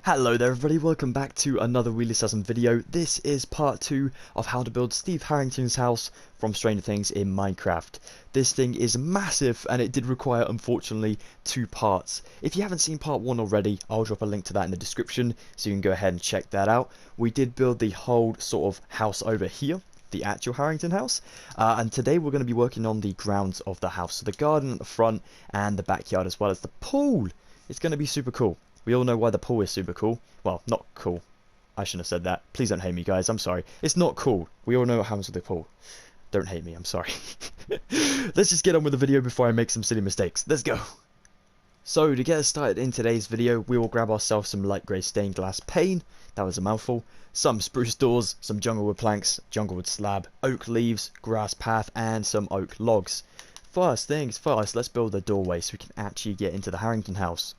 Hello there everybody, welcome back to another Wheelassassin video. This is part 2 of how to build Steve Harrington's house from Stranger Things in Minecraft. This thing is massive and it did require, unfortunately, 2 parts. If you haven't seen part 1 already, I'll drop a link to that in the description so you can go ahead and check that out. We did build the whole sort of house over here, the actual Harrington house, and today we're going to be working on the grounds of the house. So the garden at the front and the backyard as well as the pool. It's going to be super cool. We all know why the pool is super cool. Well, not cool. I shouldn't have said that. Please don't hate me, guys. I'm sorry. It's not cool. We all know what happens with the pool. Don't hate me. I'm sorry. Let's just get on with the video before I make some silly mistakes. Let's go. So, to get us started in today's video, we will grab ourselves some light grey stained glass pane. That was a mouthful. Some spruce doors, some jungle wood planks, jungle wood slab, oak leaves, grass path, and some oak logs. First things first, let's build a doorway so we can actually get into the Harrington house.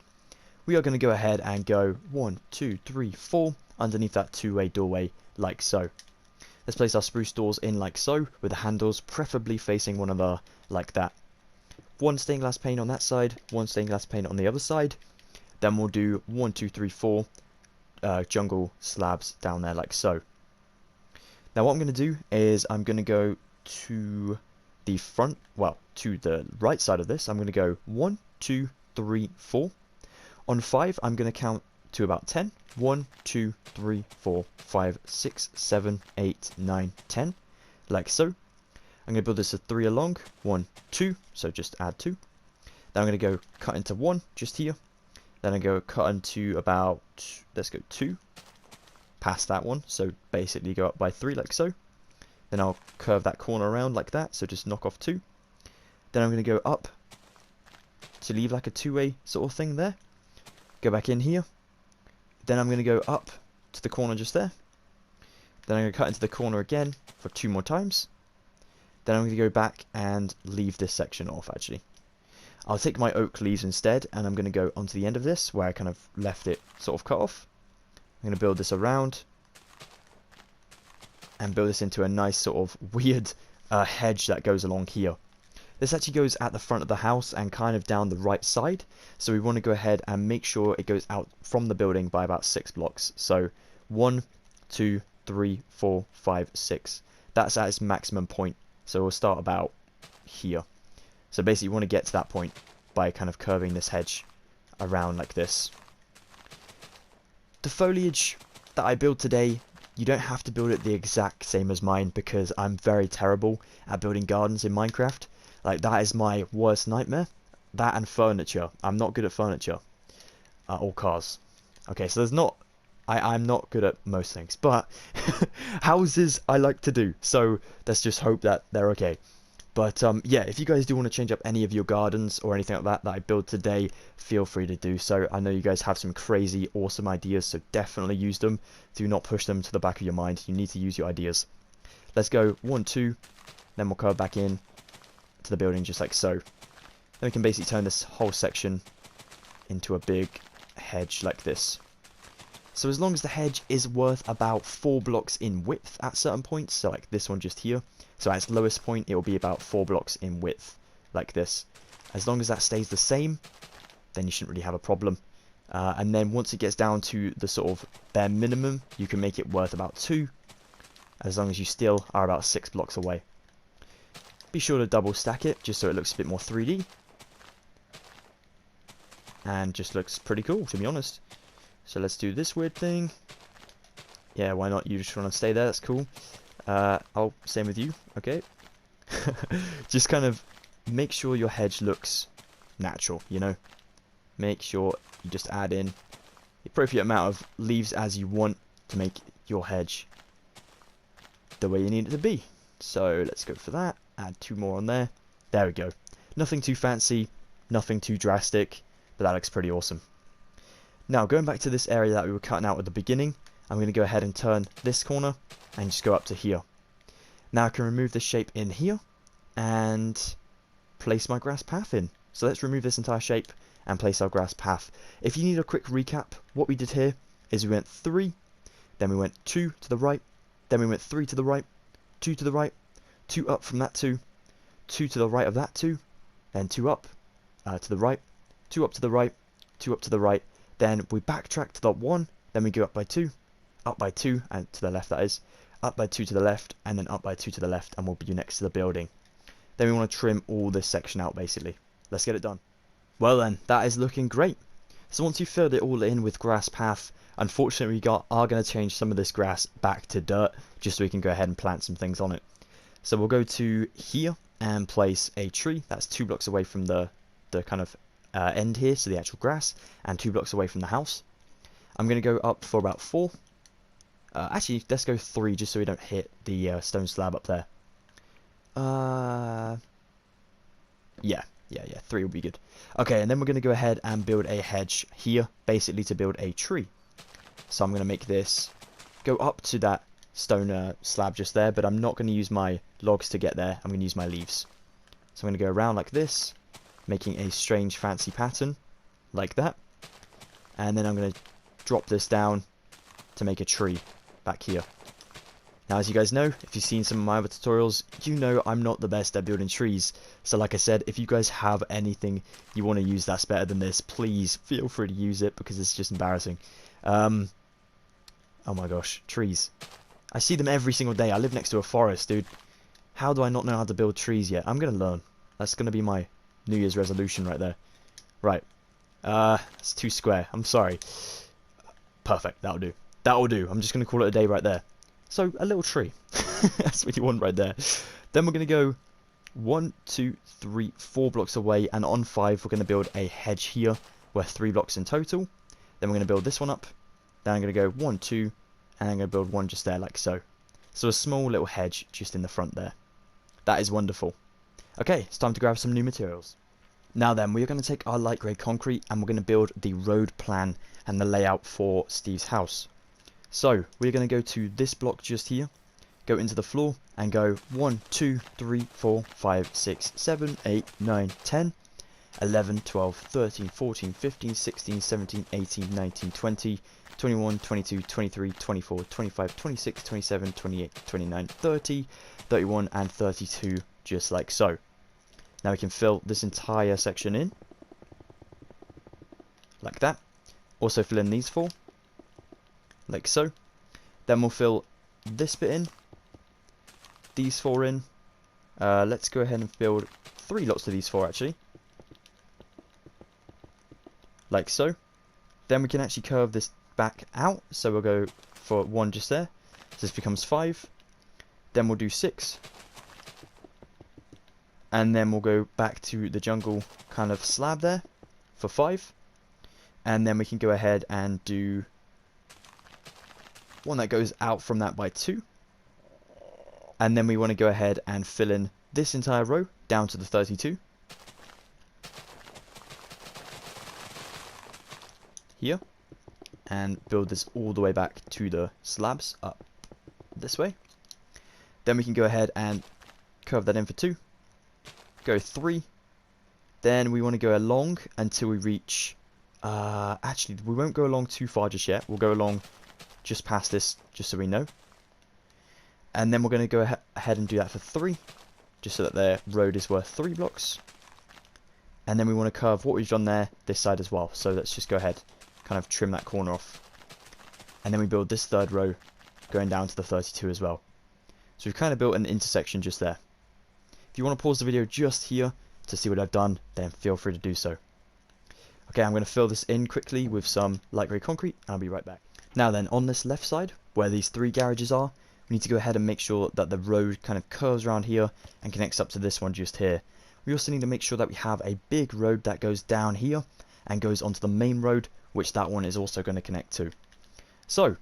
We are going to go ahead and go 1, 2, 3, 4 underneath that two-way doorway like so. Let's place our spruce doors in like so with the handles preferably facing one another like that. One stained glass pane on that side, one stained glass pane on the other side. Then we'll do 1, 2, 3, 4 jungle slabs down there like so. Now what I'm going to do is I'm going to go to the front, well, to the right side of this. I'm going to go 1, 2, 3, 4. On 5, I'm going to count to about 10. 1, 2, 3, 4, 5, 6, 7, 8, 9, 10. Like so. I'm going to build this as 3 along. 1, 2. So just add 2. Then I'm going to go cut into 1 just here. Then I go cut into about, let's go 2. Past that one. So basically go up by 3 like so. Then I'll curve that corner around like that. So just knock off 2. Then I'm going to go up to leave like a two-way sort of thing there. Go back in here. Then I'm going to go up to the corner just there. Then I'm going to cut into the corner again for 2 more times. Then I'm going to go back and leave this section off actually. I'll take my oak leaves instead and I'm going to go onto the end of this where I kind of left it sort of cut off. I'm going to build this around and build this into a nice sort of weird hedge that goes along here. This actually goes at the front of the house and kind of down the right side. So we want to go ahead and make sure it goes out from the building by about 6 blocks. So 1, 2, 3, 4, 5, 6. That's at its maximum point. So we'll start about here. So basically you want to get to that point by kind of curving this hedge around like this. The foliage that I build today, you don't have to build it the exact same as mine because I'm very terrible at building gardens in Minecraft. Like, that is my worst nightmare. That and furniture. I'm not good at furniture. Or cars. Okay, so there's not... I'm not good at most things. But houses I like to do. So let's just hope that they're okay. But yeah, if you guys do want to change up any of your gardens or anything like that I build today, feel free to do so. I know you guys have some crazy, awesome ideas, so definitely use them. Do not push them to the back of your mind. You need to use your ideas. Let's go 1, 2. Then we'll curve back in to the building just like so. Then we can basically turn this whole section into a big hedge like this. So as long as the hedge is worth about 4 blocks in width at certain points, so like this one just here, so at its lowest point it will be about 4 blocks in width like this. As long as that stays the same, then you shouldn't really have a problem. And then once it gets down to the sort of bare minimum, you can make it worth about 2, as long as you still are about 6 blocks away. Be sure to double stack it just so it looks a bit more 3D. And just looks pretty cool, to be honest. So let's do this weird thing. Yeah, why not? You just want to stay there, that's cool. Oh, same with you, okay. Just kind of make sure your hedge looks natural, you know. Make sure you just add in the appropriate amount of leaves as you want to make your hedge the way you need it to be. So let's go for that. Add 2 more on there. There we go. Nothing too fancy, nothing too drastic, but that looks pretty awesome. Now going back to this area that we were cutting out at the beginning, I'm going to go ahead and turn this corner and just go up to here. Now I can remove this shape in here and place my grass path in. So let's remove this entire shape and place our grass path. If you need a quick recap, what we did here is we went 3, then we went 2 to the right, then we went 3 to the right, 2 to the right, 2 up from that 2, 2 to the right of that 2, then 2 up to the right, 2 up to the right, 2 up to the right, then we backtrack to the 1, then we go up by 2, and to the left that is, up by 2 to the left, and then up by 2 to the left, and we'll be next to the building. Then we want to trim all this section out basically. Let's get it done. Well then, that is looking great. So once you filled it all in with grass path, unfortunately we are going to change some of this grass back to dirt, just so we can go ahead and plant some things on it. So we'll go to here and place a tree that's 2 blocks away from the kind of end here, so the actual grass, and 2 blocks away from the house. I'm going to go up for about 4. Actually, let's go 3 just so we don't hit the stone slab up there. Yeah, 3 will be good. Okay, and then we're going to go ahead and build a hedge here, basically to build a tree. So I'm going to make this go up to that stone slab just there, but I'm not going to use my logs to get there. I'm going to use my leaves. So I'm going to go around like this, making a strange fancy pattern like that. And then I'm going to drop this down to make a tree back here. Now, as you guys know, if you've seen some of my other tutorials, you know I'm not the best at building trees. So like I said, if you guys have anything you want to use that's better than this, please feel free to use it, because it's just embarrassing. Oh my gosh, trees. I see them every single day. I live next to a forest, dude. How do I not know how to build trees yet? I'm going to learn. That's going to be my New Year's resolution right there. Right. It's too square. I'm sorry. Perfect. That'll do. That'll do. I'm just going to call it a day right there. So, a little tree. That's what you want right there. Then we're going to go 1, 2, 3, 4 blocks away, and on 5 we're going to build a hedge here. We're 3 blocks in total. Then we're going to build this one up. Then I'm going to go 1, 2, and I'm going to build one just there like so. So a small little hedge just in the front there. That is wonderful. Okay, it's time to grab some new materials. Now then, we're going to take our light grey concrete and we're going to build the road plan and the layout for Steve's house. So, we're going to go to this block just here, go into the floor, and go 1, 2, 3, 4, 5, 6, 7, 8, 9, 10, 11, 12, 13, 14, 15, 16, 17, 18, 19, 20, 21, 22, 23, 24, 25, 26, 27, 28, 29, 30, 31, and 32, just like so. Now we can fill this entire section in, like that. Also fill in these 4, like so. Then we'll fill this bit in, these 4 in. Let's go ahead and build 3 lots of these 4 actually, like so. Then we can actually curve this back out, so we'll go for 1 just there, so this becomes 5. Then we'll do 6, and then we'll go back to the jungle kind of slab there for 5, and then we can go ahead and do one that goes out from that by 2, and then we want to go ahead and fill in this entire row down to the 32 here, and build this all the way back to the slabs up this way. Then we can go ahead and curve that in for 2, go 3, then we want to go along until we reach, actually we won't go along too far just yet, we'll go along just past this just so we know, and then we're going to go ahead and do that for 3, just so that the road is worth 3 blocks, and then we want to curve what we've done there this side as well, so let's just go ahead, kind of trim that corner off, and then we build this 3rd row going down to the 32 as well. So we've kind of built an intersection just there. If you want to pause the video just here to see what I've done, then feel free to do so. Okay, I'm going to fill this in quickly with some light grey concrete, and I'll be right back. Now then, on this left side, where these 3 garages are, we need to go ahead and make sure that the road kind of curves around here and connects up to this one just here. We also need to make sure that we have a big road that goes down here and goes onto the main road, which that one is also going to connect to. So,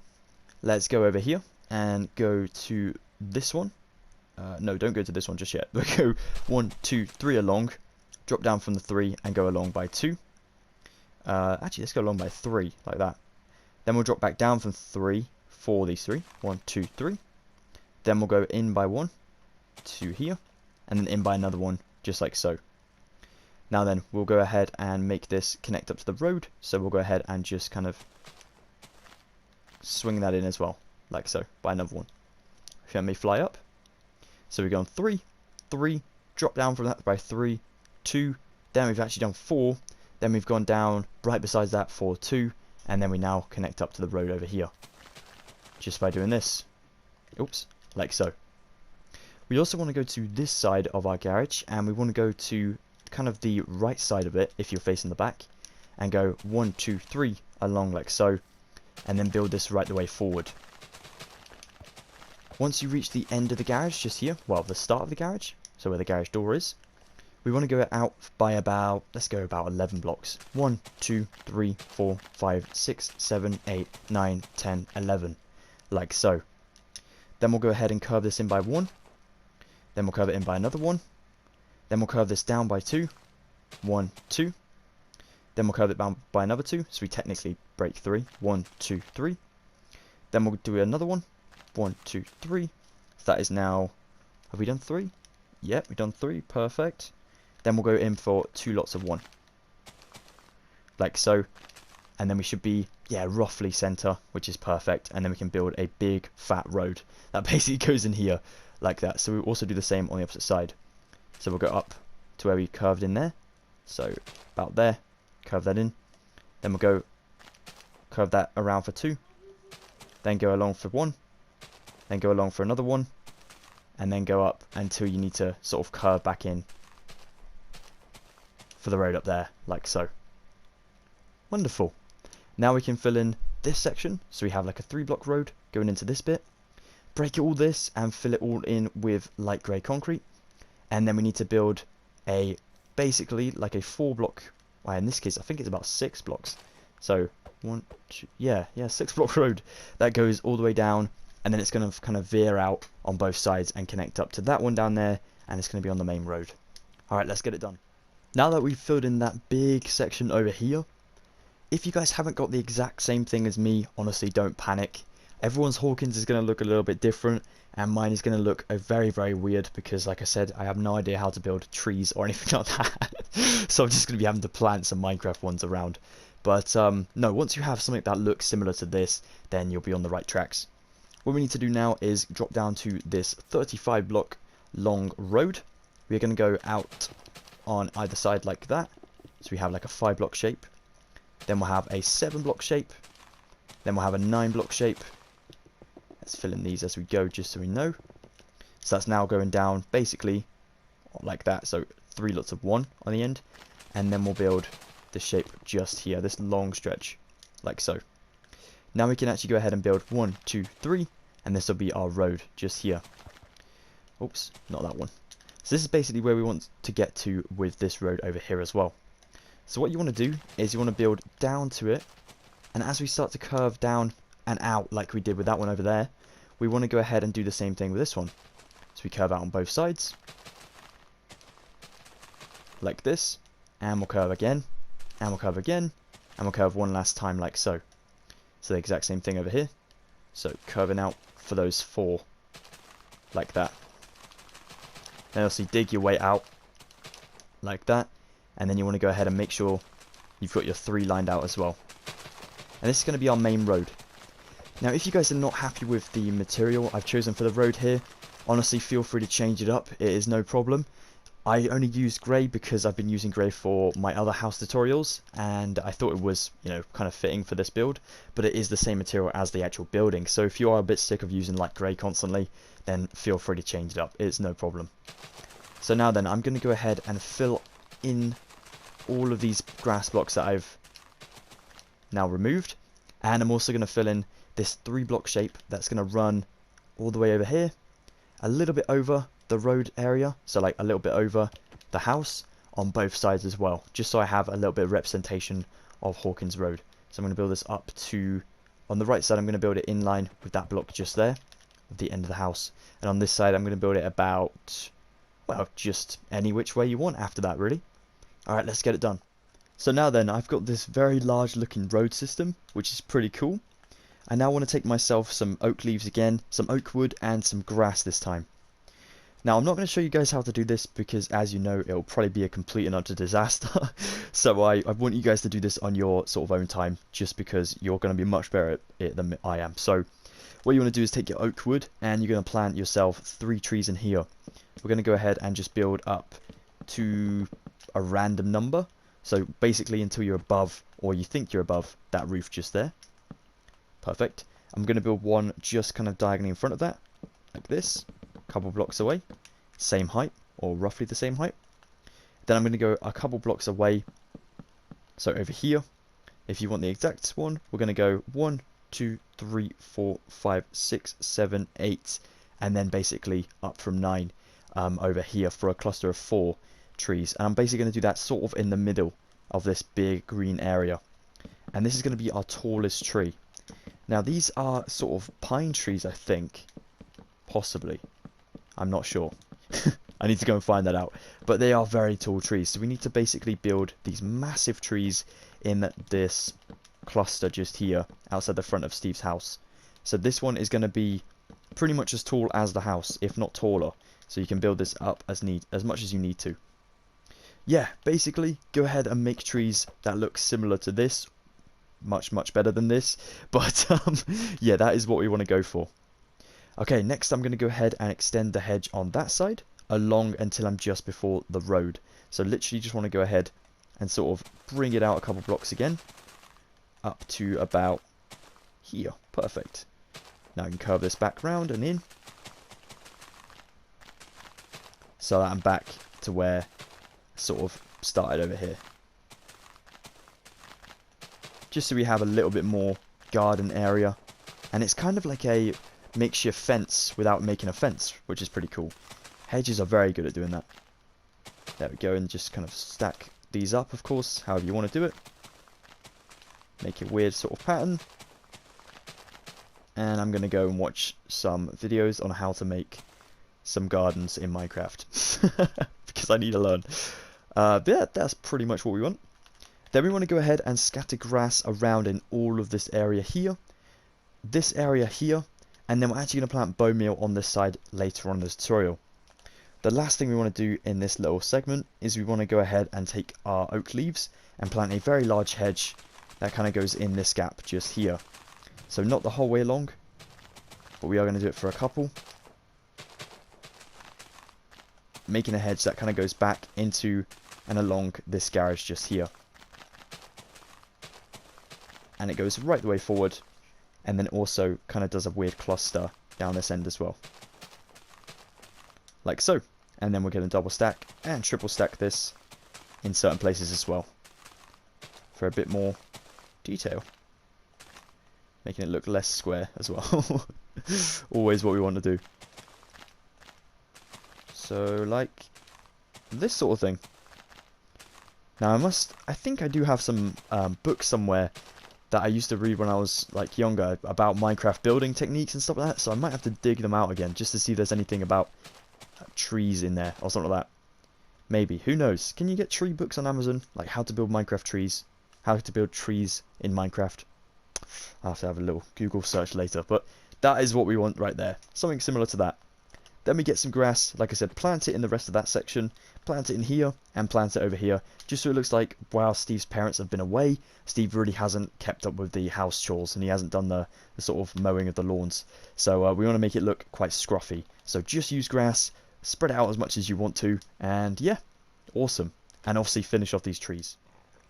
let's go over here and go to this one. No, don't go to this one just yet. We'll go 1, 2, 3 along, drop down from the 3 and go along by 2. Actually, let's go along by 3, like that. Then we'll drop back down from 3 for these 3. 1, 2, 3. Then we'll go in by 1 to here, and then in by another one, just like so. Now then, we'll go ahead and make this connect up to the road, so we'll go ahead and just kind of swing that in as well, like so, by another one. If you let me fly up. So we go on 3, 3, drop down from that by 3, 2, then we've actually done 4, then we've gone down right besides that for 2, and then we now connect up to the road over here. Just by doing this. Oops, like so. We also want to go to this side of our garage, and we want to go to kind of the right side of it if you're facing the back, and go 1, 2, 3 along like so, and then build this right the way forward. Once you reach the end of the garage, just here, well, the start of the garage, so where the garage door is, we want to go out by about, let's go about 11 blocks. 1, 2, 3, 4, 5, 6, 7, 8, 9, 10, 11, like so. Then we'll go ahead and curve this in by 1, then we'll curve it in by another 1, then we'll curve this down by 2, 1, 2, then we'll curve it down by another 2, so we technically break 3, 1, 2, 3, then we'll do another one, 1, 2, 3, so that is now, have we done 3? Yep, we've done 3, perfect. Then we'll go in for 2 lots of 1, like so, and then we should be, yeah, roughly center, which is perfect, and then we can build a big fat road that basically goes in here, like that. So we'll also do the same on the opposite side. So we'll go up to where we curved in there, so about there, curve that in, then we'll go curve that around for 2, then go along for 1, then go along for another 1, and then go up until you need to sort of curve back in for the road up there, like so. Wonderful. Now we can fill in this section, so we have like a 3-block road going into this bit, break all this and fill it all in with light grey concrete, and then we need to build a, basically like a 4-block, well in this case I think it's about 6 blocks, so 1, 2, yeah, 6-block road that goes all the way down, and then it's going to kind of veer out on both sides and connect up to that one down there, and it's going to be on the main road. Alright, let's get it done. Now that we've filled in that big section over here, if you guys haven't got the exact same thing as me, honestly don't panic. Everyone's Hawkins is going to look a little bit different, and mine is going to look very, very weird because, like I said, I have no idea how to build trees or anything like that. So I'm just going to be having to plant some Minecraft ones around. But no, once you have something that looks similar to this, then you'll be on the right tracks. What we need to do now is drop down to this 35-block long road. We're going to go out on either side like that. So we have like a 5-block shape. Then we'll have a 7-block shape. Then we'll have a 9-block shape. Let's fill in these as we go just so we know. So that's now going down basically like that. So 3 lots of 1 on the end. And then we'll build the shape just here, this long stretch, like so. Now we can actually go ahead and build 1, 2, 3, and this will be our road just here. Oops, not that one. So this is basically where we want to get to with this road over here as well. So what you want to do is you want to build down to it, and as we start to curve down and out like we did with that one over there, we want to go ahead and do the same thing with this one. So we curve out on both sides, like this, and we'll curve again, and we'll curve again, and we'll curve one last time like so. So the exact same thing over here. So curving out for those 4, like that. Then obviously dig your way out, like that. And then you want to go ahead and make sure you've got your 3 lined out as well. And this is going to be our main road. Now if you guys are not happy with the material I've chosen for the road here, honestly feel free to change it up, it is no problem. I only used grey because I've been using grey for my other house tutorials, and I thought it was, you know, kind of fitting for this build, but it is the same material as the actual building, so if you are a bit sick of using light grey constantly, then feel free to change it up, it's no problem. So now then, I'm going to go ahead and fill in all of these grass blocks that I've now removed, and I'm also going to fill in this 3-block shape that's going to run all the way over here, a little bit over the road area, so like a little bit over the house on both sides as well, just so I have a little bit of representation of Hawkins Road. So I'm going to build this up to, on the right side I'm going to build it in line with that block just there, at the end of the house, and on this side I'm going to build it about, well, just any which way you want after that really. Alright, let's get it done. So now then, I've got this very large looking road system, which is pretty cool. I now want to take myself some oak leaves again, some oak wood and some grass this time. Now I'm not going to show you guys how to do this because, as you know, it'll probably be a complete and utter disaster. So I want you guys to do this on your sort of own time, just because you're going to be much better at it than I am. So what you want to do is take your oak wood and you're going to plant yourself 3 trees in here. We're going to go ahead and just build up to a random number. So basically until you're above, or you think you're above, that roof just there. Perfect. I'm going to build one just kind of diagonally in front of that, like this, a couple blocks away, same height, or roughly the same height. Then I'm going to go a couple blocks away, so over here, if you want the exact one, we're going to go 1, 2, 3, 4, 5, 6, 7, 8, and then basically up from 9 over here for a cluster of 4 trees. And I'm basically going to do that sort of in the middle of this big green area. And this is going to be our tallest tree. Now these are sort of pine trees, I think. Possibly. I'm not sure. I need to go and find that out. But they are very tall trees. So we need to basically build these massive trees in this cluster just here outside the front of Steve's house. So this one is going to be pretty much as tall as the house, if not taller. So you can build this up as much as you need to. Yeah, basically go ahead and make trees that look similar to this. Much better than this. But yeah, that is what we want to go for. Okay, next I'm going to go ahead and extend the hedge on that side along until I'm just before the road. So literally just want to go ahead and sort of bring it out a couple blocks again up to about here. Perfect. Now I can curve this back round and in so that I'm back to where I sort of started over here. Just so we have a little bit more garden area. And it's kind of like a makeshift fence without making a fence, which is pretty cool. Hedges are very good at doing that. There we go, and just kind of stack these up, of course, however you want to do it. Make a weird sort of pattern. And I'm going to go and watch some videos on how to make some gardens in Minecraft. Because I need to learn. But yeah, that's pretty much what we want. Then we want to go ahead and scatter grass around in all of this area here. This area here. And then we're actually going to plant bone meal on this side later on in this tutorial. The last thing we want to do in this little segment is we want to go ahead and take our oak leaves and plant a very large hedge that kind of goes in this gap just here. So not the whole way along, but we are going to do it for a couple. Making a hedge that kind of goes back into and along this garage just here. And it goes right the way forward, and then also kind of does a weird cluster down this end as well. Like so. And then we're going to double stack and triple stack this in certain places as well for a bit more detail. Making it look less square as well. Always what we want to do. So like this sort of thing. Now I think I do have some books somewhere that I used to read when I was like younger about Minecraft building techniques and stuff like that, so I might have to dig them out again just to see if there's anything about trees in there or something like that. Maybe, who knows? Can you get tree books on Amazon, like how to build Minecraft trees, how to build trees in Minecraft? I'll have to have a little Google search later, but that is what we want right there, something similar to that. Then we get some grass, like I said, plant it in the rest of that section, plant it in here, and plant it over here, just so it looks like while Steve's parents have been away, Steve really hasn't kept up with the house chores, and he hasn't done the sort of mowing of the lawns. So we want to make it look quite scruffy. So just use grass, spread it out as much as you want to, and yeah, awesome. And obviously finish off these trees.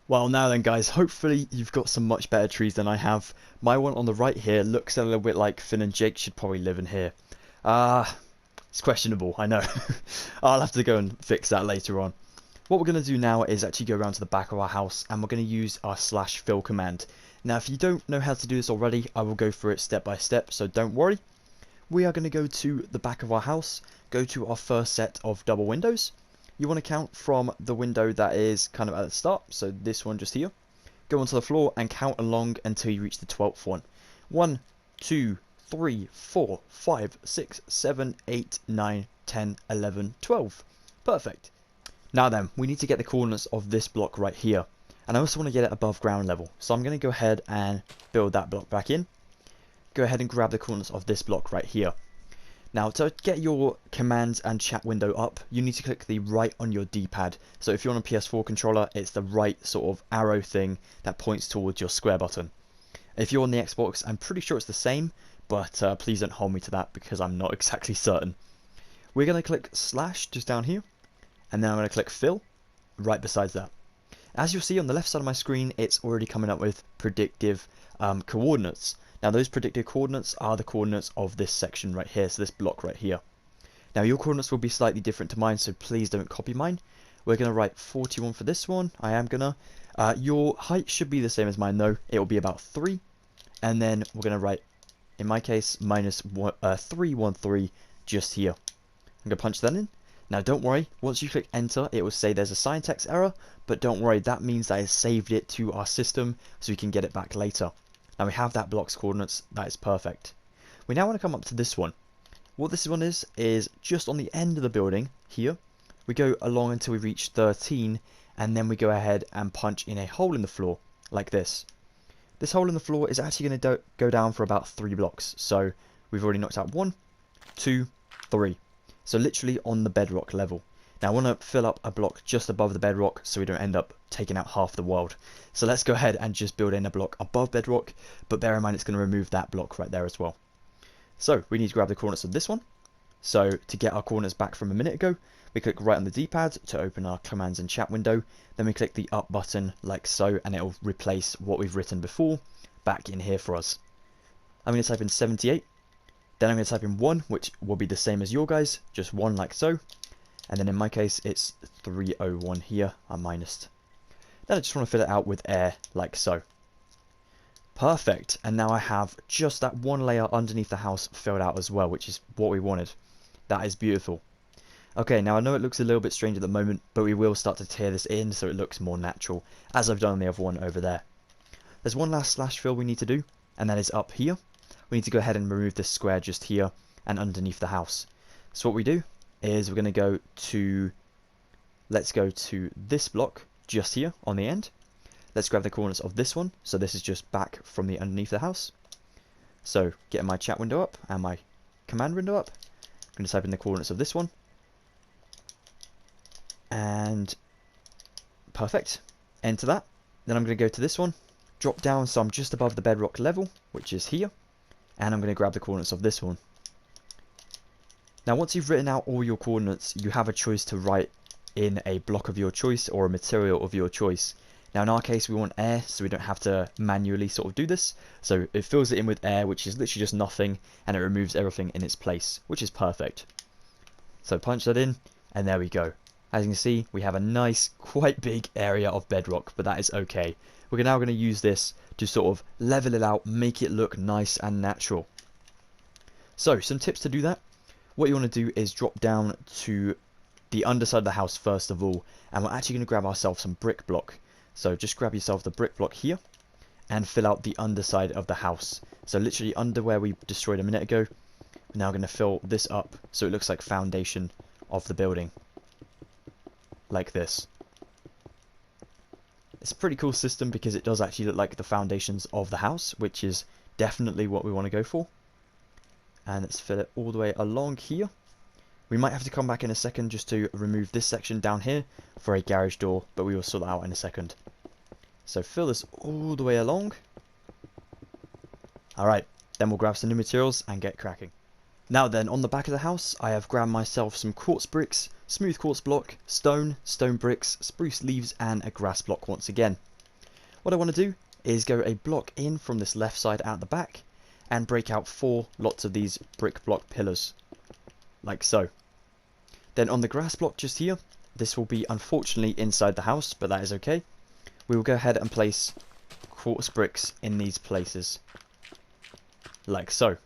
Well, now then guys, hopefully you've got some much better trees than I have. My one on the right here looks a little bit like Finn and Jake should probably live in here. It's questionable, I know. I'll have to go and fix that later on. What we're going to do now is actually go around to the back of our house, and we're going to use our /fill command. Now if you don't know how to do this already, I will go through it step by step, so don't worry. We are going to go to the back of our house, go to our first set of double windows. You want to count from the window that is kind of at the start, so this one just here. Go onto the floor and count along until you reach the 12th one. 1, 2, 3, 4, 5, 6, 7, 8, 9, 10, 11, 12. Perfect. Now then, we need to get the coordinates of this block right here. And I also want to get it above ground level. So I'm going to go ahead and build that block back in. Go ahead and grab the coordinates of this block right here. Now to get your commands and chat window up, you need to click the right on your D-pad. So if you're on a PS4 controller, it's the right sort of arrow thing that points towards your square button. If you're on the Xbox, I'm pretty sure it's the same, but please don't hold me to that because I'm not exactly certain. We're going to click / just down here, and then I'm going to click fill right besides that. As you'll see on the left side of my screen, it's already coming up with predictive coordinates. Now those predictive coordinates are the coordinates of this section right here, so this block right here. Now your coordinates will be slightly different to mine, so please don't copy mine. We're going to write 41 for this one. I am going to. Your height should be the same as mine though. It will be about 3. And then we're going to write, in my case, minus 313 just here. I'm going to punch that in. Now don't worry, once you click enter, it will say there's a syntax error, but don't worry, that means that it saved it to our system so we can get it back later. Now we have that block's coordinates, that is perfect. We now want to come up to this one. What this one is just on the end of the building here. We go along until we reach 13, and then we go ahead and punch in a hole in the floor, like this. This hole in the floor is actually going to go down for about 3 blocks, so we've already knocked out 1, 2, 3. So literally on the bedrock level. Now I want to fill up a block just above the bedrock so we don't end up taking out half the world. So let's go ahead and just build in a block above bedrock, but bear in mind it's going to remove that block right there as well. So we need to grab the coordinates of this one. So to get our coordinates back from a minute ago, we click right on the D-pad to open our commands and chat window. Then we click the up button like so, and it will replace what we've written before back in here for us. I'm going to type in 78. Then I'm going to type in 1, which will be the same as your guys, just 1 like so. And then in my case, it's 301 here, I minused. Then I just want to fill it out with air, like so. Perfect, and now I have just that one layer underneath the house filled out as well, which is what we wanted. That is beautiful. Okay, now I know it looks a little bit strange at the moment, but we will start to tear this in so it looks more natural, as I've done on the other one over there. There's one last slash fill we need to do, and that is up here. We need to go ahead and remove this square just here and underneath the house. So what we do is we're going to go to, let's go to this block just here on the end. Let's grab the coordinates of this one. So this is just back from the underneath the house. So getting my chat window up and my command window up. I'm going to type in the coordinates of this one. And perfect. Enter that. Then I'm going to go to this one. Drop down so I'm just above the bedrock level, which is here. And I'm going to grab the coordinates of this one. Now once you've written out all your coordinates, you have a choice to write in a block of your choice or a material of your choice. Now in our case we want air, so we don't have to manually sort of do this. So it fills it in with air, which is literally just nothing, and it removes everything in its place, which is perfect. So punch that in, and there we go. As you can see, we have a nice, quite big area of bedrock, but that is okay. We're now going to use this to sort of level it out, make it look nice and natural. So some tips to do that. What you want to do is drop down to the underside of the house first of all, and we're actually going to grab ourselves some brick block. So just grab yourself the brick block here and fill out the underside of the house. So literally under where we destroyed a minute ago, we're now going to fill this up so it looks like foundation of the building. Like this. It's a pretty cool system because it does actually look like the foundations of the house, which is definitely what we want to go for. And let's fill it all the way along here. We might have to come back in a second just to remove this section down here for a garage door, but we will sort that out in a second. So fill this all the way along. Alright, then we'll grab some new materials and get cracking. Now then, on the back of the house, I have grabbed myself some quartz bricks, smooth quartz block, stone bricks, spruce leaves, and a grass block once again. What I want to do is go a block in from this left side out the back, and break out 4 lots of these brick block pillars, like so. Then on the grass block just here, this will be unfortunately inside the house, but that is okay. We will go ahead and place quartz bricks in these places, like so.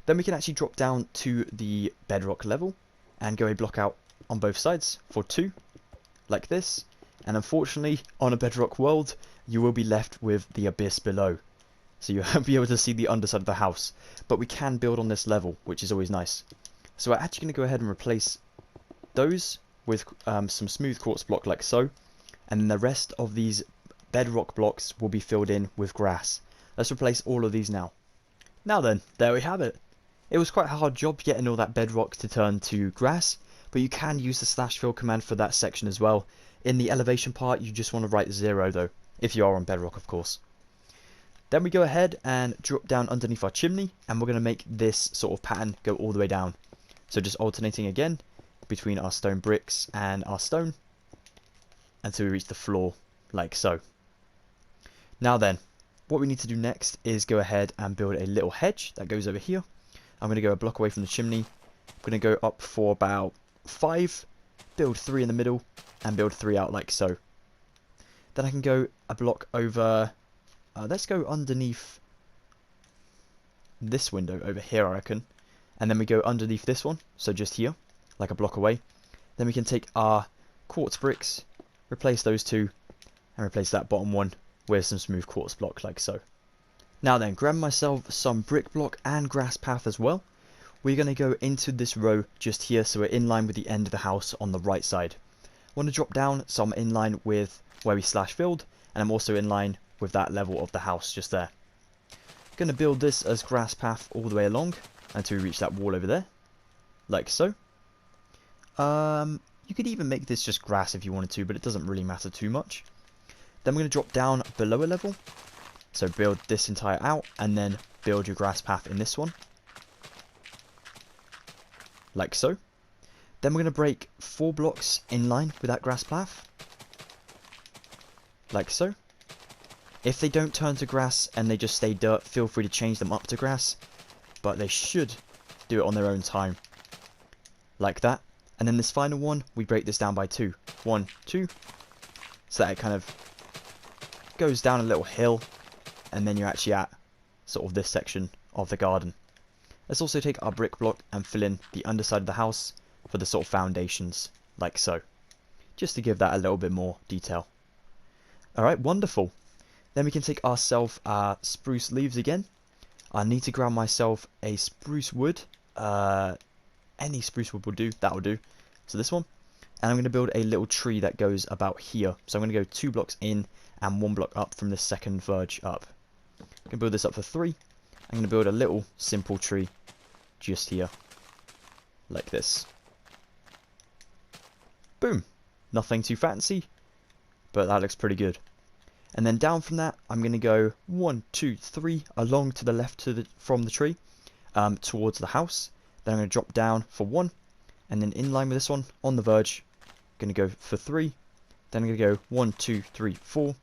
Then we can actually drop down to the bedrock level and go a block out on both sides for 2, like this. And unfortunately, on a bedrock world, you will be left with the abyss below. So you won't be able to see the underside of the house. But we can build on this level, which is always nice. So we're actually going to go ahead and replace those with some smooth quartz block like so. And then the rest of these bedrock blocks will be filled in with grass. Let's replace all of these now. Now then, there we have it. It was quite a hard job getting all that bedrock to turn to grass, but you can use the slash fill command for that section as well. In the elevation part, you just want to write 0 though, if you are on bedrock of course. Then we go ahead and drop down underneath our chimney, and we're going to make this sort of pattern go all the way down. So just alternating again between our stone bricks and our stone. until we reach the floor, like so. Now then, what we need to do next is go ahead and build a little hedge that goes over here. I'm going to go a block away from the chimney. I'm going to go up for about 5, build 3 in the middle, and build 3 out like so. Then I can go a block over, let's go underneath this window over here, I reckon. And then we go underneath this one, so just here, like a block away. Then we can take our quartz bricks, replace those 2, and replace that bottom one with some smooth quartz block like so. Now then, grab myself some brick block and grass path as well. We're going to go into this row just here, so we're in line with the end of the house on the right side. I want to drop down so I'm in line with where we slash filled, and I'm also in line with that level of the house just there. Going to build this as grass path all the way along until we reach that wall over there, like so. You could even make this just grass if you wanted to, but it doesn't really matter too much. Then we're going to drop down below a level, so build this entire out, and then build your grass path in this one, like so. Then we're going to break 4 blocks in line with that grass path, like so. If they don't turn to grass and they just stay dirt, feel free to change them up to grass, but they should do it on their own time, like that. And then this final one, we break this down by 2. 1, 2, so that it kind of goes down a little hill, and then you're actually at sort of this section of the garden. Let's also take our brick block and fill in the underside of the house for the sort of foundations, like so, just to give that a little bit more detail. Alright, wonderful. Then we can take ourselves spruce leaves again. I need to grab myself a spruce wood. Any spruce wood will do, that will do. So this one. And I'm going to build a little tree that goes about here. So I'm going to go 2 blocks in and 1 block up from the second verge up. I'm going to build this up for 3. I'm going to build a little simple tree just here, like this. Boom. Nothing too fancy, but that looks pretty good. And then down from that, I'm going to go 1, 2, 3 along to the left from the tree towards the house. Then I'm going to drop down for 1, and then in line with this one on the verge, I'm going to go for 3. Then I'm going to go 1, 2, 3, 4.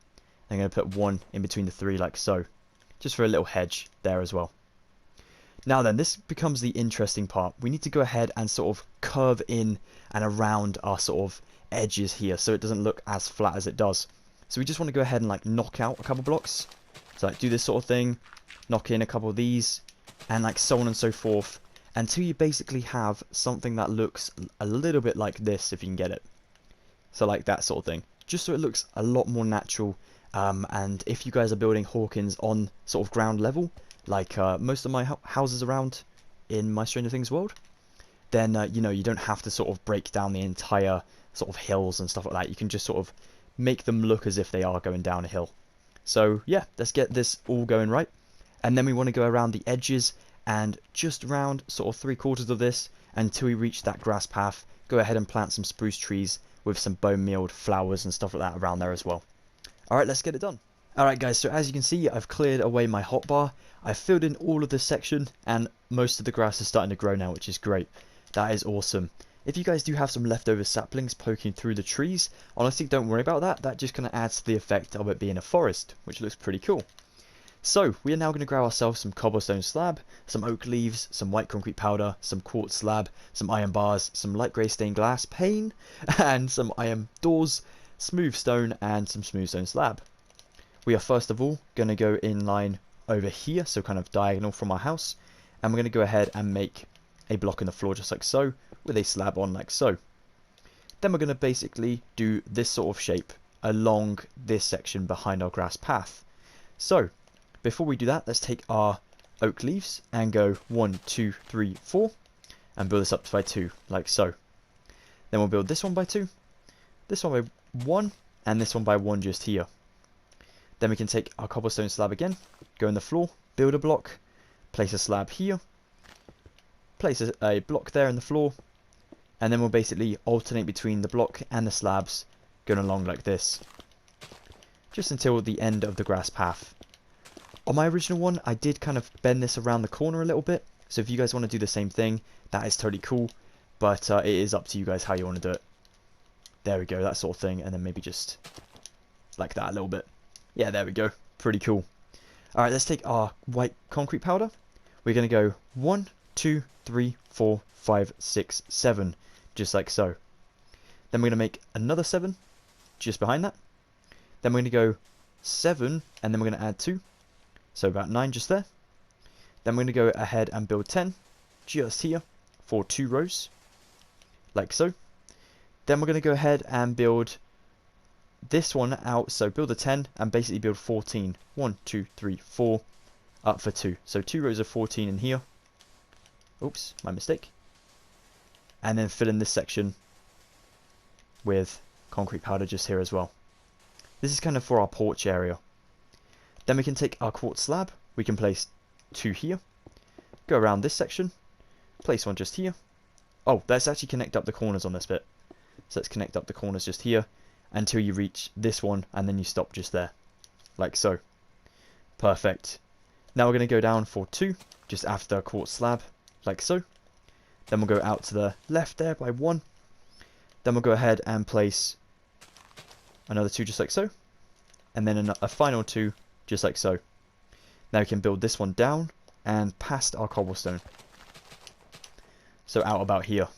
I'm going to put 1 in between the 3 like so, just for a little hedge there as well. Now then, this becomes the interesting part. We need to go ahead and sort of curve in and around our sort of edges here, so it doesn't look as flat as it does. So we just want to go ahead and like knock out a couple blocks. So like do this sort of thing, knock in a couple of these, and like so on and so forth, until you basically have something that looks a little bit like this, if you can get it. So like that sort of thing, just so it looks a lot more natural. And if you guys are building Hawkins on sort of ground level, like most of my houses around in my Stranger Things world, then you know, you don't have to sort of break down the entire sort of hills and stuff like that. You can just sort of make them look as if they are going down a hill. So yeah, let's get this all going right. And then we want to go around the edges and just around sort of 3/4 of this until we reach that grass path. Go ahead and plant some spruce trees with some bone mealed flowers and stuff like that around there as well. Alright, let's get it done. Alright guys, so as you can see, I've cleared away my hotbar. I've filled in all of this section, and most of the grass is starting to grow now, which is great. That is awesome. If you guys do have some leftover saplings poking through the trees, honestly don't worry about that. That just kind of adds to the effect of it being a forest, which looks pretty cool. So, we are now going to grab ourselves some cobblestone slab, some oak leaves, some white concrete powder, some quartz slab, some iron bars, some light grey stained glass pane, and some iron doors, smooth stone, and some smooth stone slab. We are first of all going to go in line over here, so kind of diagonal from our house, and we're going to go ahead and make a block in the floor just like so, with a slab on like so. Then we're going to basically do this sort of shape along this section behind our grass path. So, before we do that, let's take our oak leaves and go 1, 2, 3, 4, and build this up by 2, like so. Then we'll build this one by 2, this one by 1, and this one by 1 just here. Then we can take our cobblestone slab again, go in the floor, build a block, place a slab here, place a block there in the floor, and then we'll basically alternate between the block and the slabs going along like this, just until the end of the grass path. On my original one, I did kind of bend this around the corner a little bit, so if you guys want to do the same thing, that is totally cool, but it is up to you guys how you want to do it. There we go, that sort of thing. And then maybe just like that a little bit. Yeah, there we go. Pretty cool. Alright, let's take our white concrete powder. We're going to go 1, 2, 3, 4, 5, 6, 7. Just like so. Then we're going to make another 7 just behind that. Then we're going to go 7, and then we're going to add 2. So about 9 just there. Then we're going to go ahead and build 10 just here for 2 rows. Like so. Then we're going to go ahead and build this one out. So build a 10 and basically build 14. 1, 2, 3, 4 up for 2. So 2 rows of 14 in here. Oops, my mistake. And then fill in this section with concrete powder just here as well. This is kind of for our porch area. Then we can take our quartz slab. We can place 2 here. Go around this section. Place 1 just here. Oh, let's actually connect up the corners on this bit. So let's connect up the corners just here until you reach this one, and then you stop just there. Like so. Perfect. Now we're going to go down for 2, just after our quartz slab, like so. Then we'll go out to the left there by 1. Then we'll go ahead and place another 2 just like so. And then a final 2 just like so. Now we can build this one down and past our cobblestone. So out about here.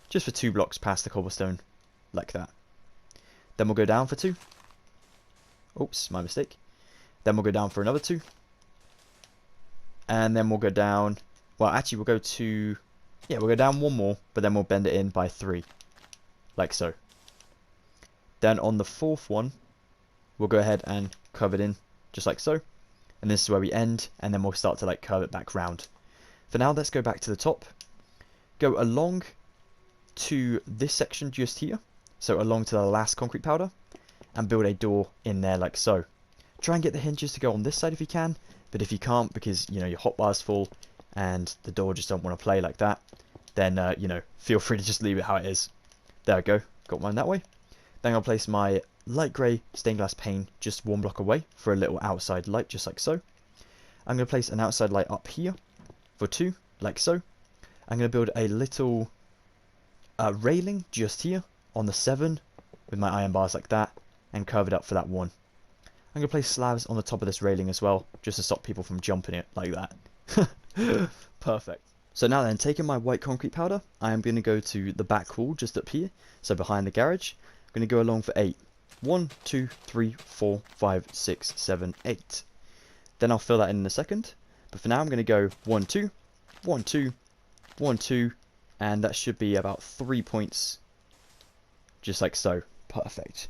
Just for 2 blocks past the cobblestone, like that. Then we'll go down for 2. Oops, my mistake. Then we'll go down for another 2. And then we'll go down, well actually we'll go to, yeah, we'll go down 1 more, but then we'll bend it in by 3. Like so. Then on the 4th one, we'll go ahead and curve it in, just like so. And this is where we end, and then we'll start to like curve it back round. For now, let's go back to the top. Go along to this section just here. So along to the last concrete powder. And build a door in there like so. Try and get the hinges to go on this side if you can. But if you can't, because, you know, your hotbar's full and the door just don't want to play like that, then, you know, feel free to just leave it how it is. There we go. Got mine that way. Then I'll place my light grey stained glass pane just 1 block away for a little outside light, just like so. I'm going to place an outside light up here for 2, like so. I'm going to build a little railing just here on the 7 with my iron bars like that and curve it up for that 1. I'm going to place slabs on the top of this railing as well, just to stop people from jumping it like that. Perfect. So now then, taking my white concrete powder, I am going to go to the back wall just up here, so behind the garage. I'm going to go along for 8. 1, 2, 3, 4, 5, 6, 7, 8. Then I'll fill that in a second. But for now, I'm going to go 1, 2, 1, 2, 1, 2, and that should be about 3 points, just like so. Perfect.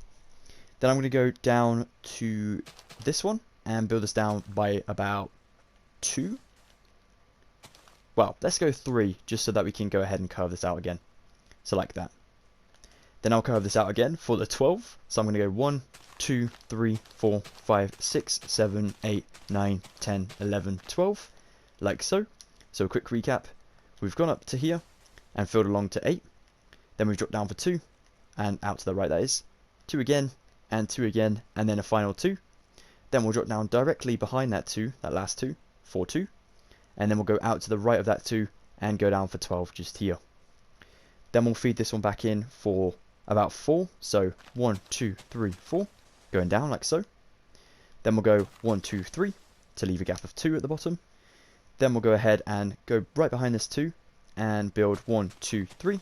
Then I'm going to go down to this one and build this down by about 2. Well, let's go 3, just so that we can go ahead and curve this out again. So like that. Then I'll curve this out again for the 12. So I'm going to go 1, 2, 3, 4, 5, 6, 7, 8, 9, 10, 11, 12. Like so. So a quick recap. We've gone up to here and filled along to 8. Then we've dropped down for 2. And out to the right that is. 2 again. And 2 again. And then a final 2. Then we'll drop down directly behind that 2. That last 2. For 2. And then we'll go out to the right of that 2. And go down for 12 just here. Then we'll feed this one back in for about 4. So 1, 2, 3, 4. Going down like so. Then we'll go 1, 2, 3. To leave a gap of 2 at the bottom. Then we'll go ahead and go right behind this 2. And build 1, 2, 3.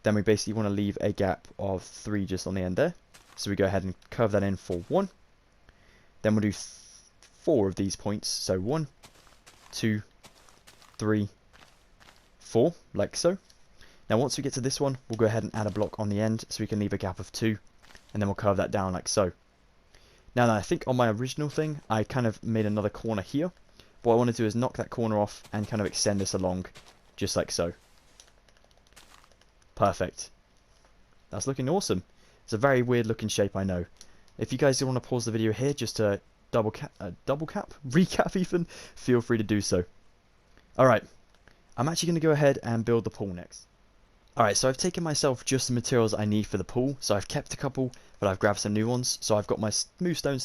Then we basically want to leave a gap of 3 just on the end there. So we go ahead and curve that in for 1. Then we'll do 4 of these points. So 1, 2, 3, 4, like so. Now once we get to this one, we'll go ahead and add a block on the end so we can leave a gap of 2. And then we'll curve that down like so. Now I think on my original thing, I kind of made another corner here. What I want to do is knock that corner off and kind of extend this along, just like so. Perfect. That's looking awesome. It's a very weird looking shape, I know. If you guys do want to pause the video here just to recap even, feel free to do so. Alright, I'm actually going to go ahead and build the pool next. Alright, so I've taken myself just the materials I need for the pool, so I've kept a couple, but I've grabbed some new ones. So I've got my smooth stone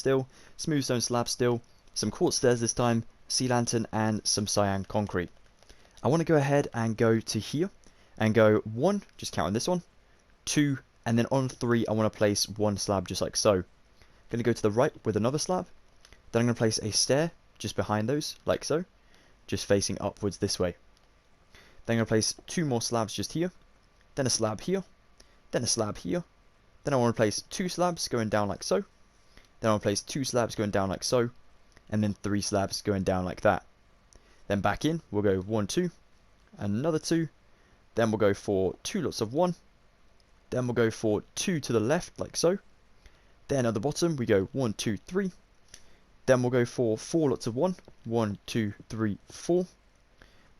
slab steel, some quartz stairs this time, sea lantern, and some cyan concrete. I want to go ahead and go to here, and go 1, just counting this one, 2, and then on 3 I want to place one slab just like so. I'm going to go to the right with another slab. Then I'm going to place a stair just behind those, like so, just facing upwards this way. Then I'm going to place 2 more slabs just here, then a slab here, then a slab here. Then I want to place 2 slabs going down like so. Then I want to place 2 slabs going down like so, and then 3 slabs going down like that. Then back in, we'll go 1, 2, another 2. Then we'll go for 2 lots of 1. Then we'll go for 2 to the left, like so. Then at the bottom, we go 1, 2, 3. Then we'll go for 4 lots of 1. 1, 2, 3, 4.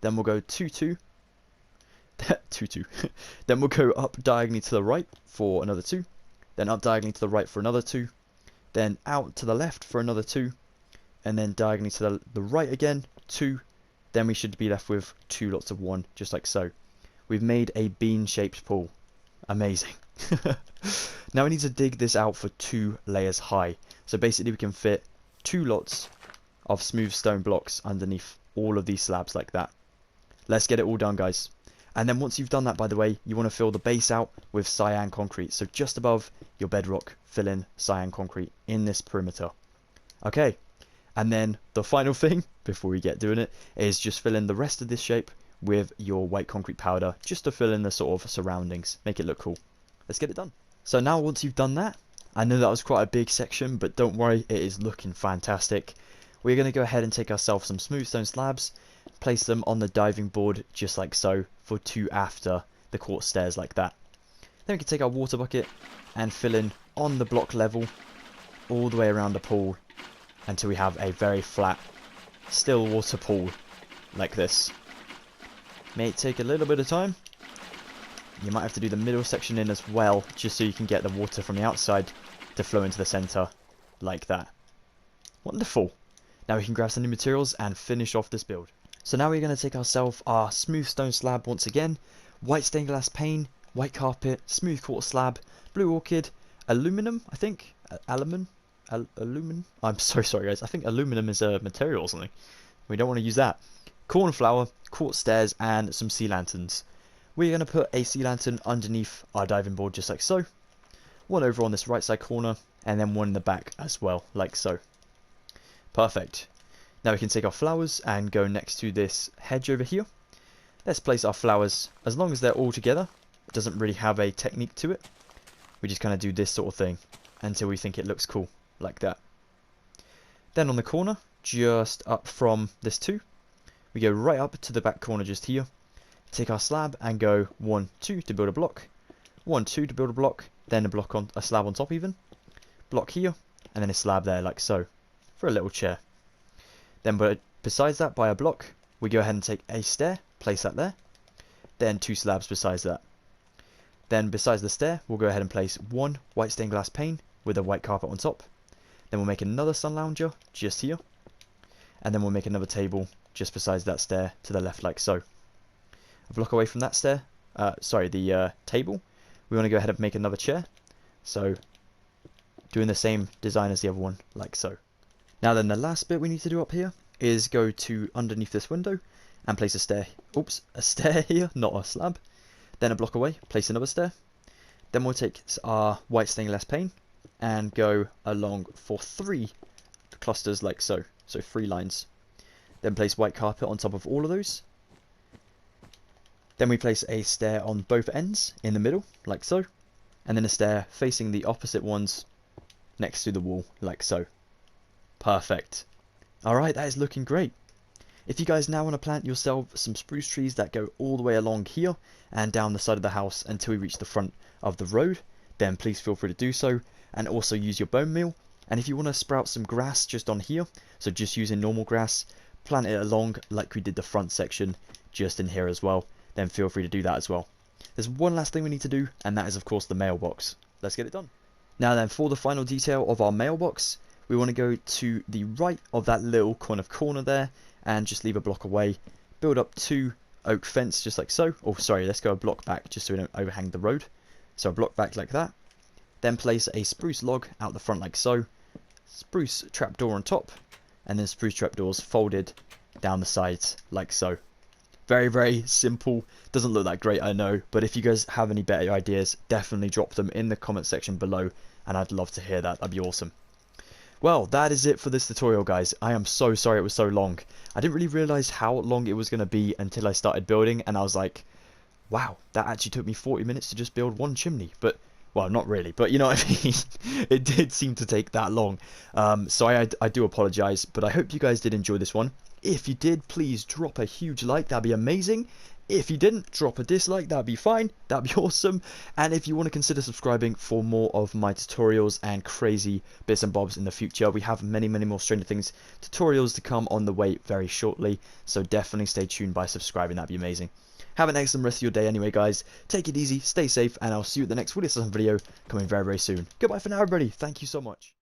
Then we'll go 2, 2. 2, 2. Then we'll go up diagonally to the right for another 2. Then up diagonally to the right for another 2. Then out to the left for another 2. And then diagonally to the right again, 2. Then we should be left with 2 lots of 1, just like so. We've made a bean-shaped pool. Amazing. Now we need to dig this out for 2 layers high. So basically we can fit 2 lots of smooth stone blocks underneath all of these slabs like that. Let's get it all done, guys. And then once you've done that, by the way, you want to fill the base out with cyan concrete. So just above your bedrock, fill in cyan concrete in this perimeter. Okay. And then the final thing, before we get doing it, is just fill in the rest of this shape with your white concrete powder, just to fill in the sort of surroundings, make it look cool. Let's get it done. So now once you've done that, I know that was quite a big section, but don't worry, it is looking fantastic. We're going to go ahead and take ourselves some smooth stone slabs, place them on the diving board just like so, for 2 after the quartz stairs like that. Then we can take our water bucket and fill in on the block level all the way around the pool until we have a very flat, still water pool like this. May take a little bit of time. You might have to do the middle section in as well, just so you can get the water from the outside to flow into the center like that. Wonderful. Now we can grab some new materials and finish off this build. So now we're going to take ourselves our smooth stone slab once again, white stained glass pane, white carpet, smooth quartz slab, blue orchid, aluminum, I think, aluminum. I'm so sorry guys, I think aluminum is a material or something. We don't want to use that. Cornflower, quartz stairs, and some sea lanterns. We're going to put a sea lantern underneath our diving board just like so. One over on this right side corner, and then one in the back as well, like so. Perfect. Now we can take our flowers and go next to this hedge over here. Let's place our flowers, as long as they're all together. It doesn't really have a technique to it. We just kind of do this sort of thing until we think it looks cool, like that. Then on the corner, just up from this 2, we go right up to the back corner just here. Take our slab and go 1, 2 to build a block. 1, 2 to build a block, then a slab on top even. Block here, and then a slab there like so, for a little chair. Then besides that, by a block, we go ahead and take a stair, place that there. Then 2 slabs besides that. Then besides the stair, we'll go ahead and place 1 white stained glass pane with a white carpet on top. Then we'll make another sun lounger just here. And then we'll make another table just besides that stair to the left like so. A block away from that table, we want to go ahead and make another chair. So doing the same design as the other one, like so. Now then, the last bit we need to do up here is go to underneath this window and place a stair. Oops, a stair here, not a slab. Then a block away, place another stair. Then we'll take our white stained glass pane and go along for 3 clusters like so. So 3 lines. Then place white carpet on top of all of those. Then we place a stair on both ends in the middle, like so. And then a stair facing the opposite ones next to the wall, like so. Perfect. Alright, that is looking great. If you guys now want to plant yourself some spruce trees that go all the way along here and down the side of the house until we reach the front of the road, then please feel free to do so. And also use your bone meal. And if you want to sprout some grass just on here, so just using normal grass, plant it along like we did the front section just in here as well, then feel free to do that as well. There's one last thing we need to do, and that is of course the mailbox. Let's get it done. Now then, for the final detail of our mailbox, we want to go to the right of that little kind of corner there and just leave a block away. Build up 2 oak fence just like so. Oh sorry, let's go a block back just so we don't overhang the road. So a block back like that. Then place a spruce log out the front like so. Spruce trapdoor on top, and then spruce trapdoors folded down the sides like so. Very, very simple. Doesn't look that great, I know, but if you guys have any better ideas, definitely drop them in the comment section below, and I'd love to hear that. That'd be awesome. Well, that is it for this tutorial, guys. I am so sorry it was so long. I didn't really realize how long it was going to be until I started building, and I was like, wow, that actually took me 40 minutes to just build one chimney. But, well, not really, but you know what I mean? It did seem to take that long. So I do apologize, but I hope you guys did enjoy this one. If you did, please drop a huge like. That'd be amazing. If you didn't, drop a dislike. That'd be fine. That'd be awesome. And if you want to consider subscribing for more of my tutorials and crazy bits and bobs in the future, we have many, many more Stranger Things tutorials to come on the way very shortly. So definitely stay tuned by subscribing. That'd be amazing. Have an excellent rest of your day anyway, guys. Take it easy, stay safe, and I'll see you at the next Wheelassassin video coming very, very soon. Goodbye for now, everybody. Thank you so much.